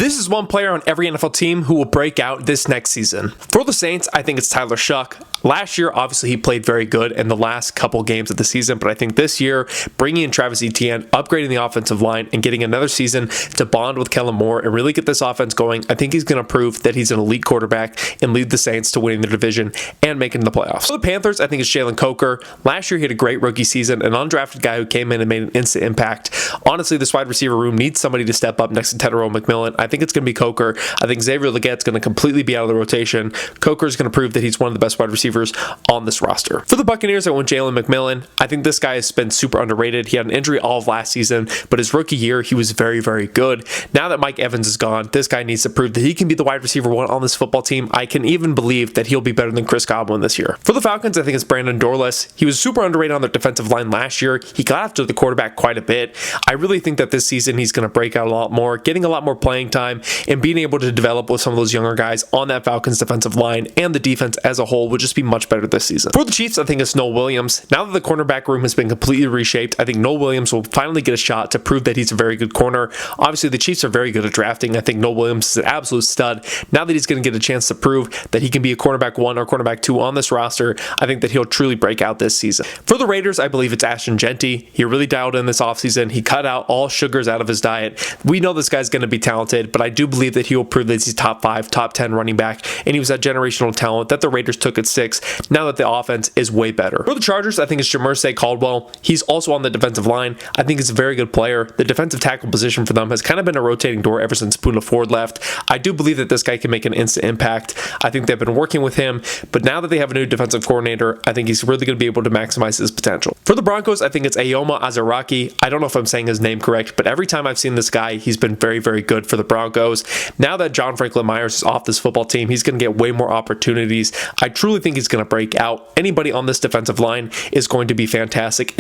This is one player on every NFL team who will break out this next season. For the Saints, I think it's Tyler Shough. Last year, obviously, he played very good in the last couple games of the season, but I think this year, bringing in Travis Etienne, upgrading the offensive line, and getting another season to bond with Kellen Moore and really get this offense going, I think he's going to prove that he's an elite quarterback and lead the Saints to winning their division and making the playoffs. For the Panthers, I think it's Jalen Coker. Last year, he had a great rookie season, an undrafted guy who came in and made an instant impact. Honestly, this wide receiver room needs somebody to step up next to Tedero McMillan. I think it's going to be Coker. I think Xavier Legette's going to completely be out of the rotation. Coker is going to prove that he's one of the best wide receivers on this roster. For the Buccaneers, I went Jalen McMillan. I think this guy has been super underrated. He had an injury all of last season, but his rookie year, he was very, very good. Now that Mike Evans is gone, this guy needs to prove that he can be the wide receiver one on this football team. I can even believe that he'll be better than Chris Godwin this year. For the Falcons, I think it's Brandon Dorless. He was super underrated on their defensive line last year. He got after the quarterback quite a bit. I really think that this season he's going to break out a lot more, getting a lot more playing time, and being able to develop with some of those younger guys on that Falcons defensive line, and the defense as a whole will just be much better this season. For the Chiefs, I think it's Noel Williams. Now that the cornerback room has been completely reshaped, I think Noel Williams will finally get a shot to prove that he's a very good corner. Obviously, the Chiefs are very good at drafting. I think Noel Williams is an absolute stud. Now that he's going to get a chance to prove that he can be a cornerback 1 or cornerback 2 on this roster, I think that he'll truly break out this season. For the Raiders, I believe it's Ashton Jeanty. He really dialed in this offseason. He cut out all sugars out of his diet. We know this guy's going to be talented, but I do believe that he will prove that he's top 5, top 10 running back, and he was that generational talent that the Raiders took at 6, now that the offense is way better. For the Chargers, I think it's Jamersay Caldwell. He's also on the defensive line. I think he's a very good player. The defensive tackle position for them has kind of been a rotating door ever since Poona Ford left. I do believe that this guy can make an instant impact. I think they've been working with him, but now that they have a new defensive coordinator, I think he's really going to be able to maximize his potential. For the Broncos, I think it's Ayoma Azaraki. I don't know if I'm saying his name correct, but every time I've seen this guy, he's been very, very good for the Broncos. Now that John Franklin Myers is off this football team, he's going to get way more opportunities. I truly think he's going to break out. Anybody on this defensive line is going to be fantastic.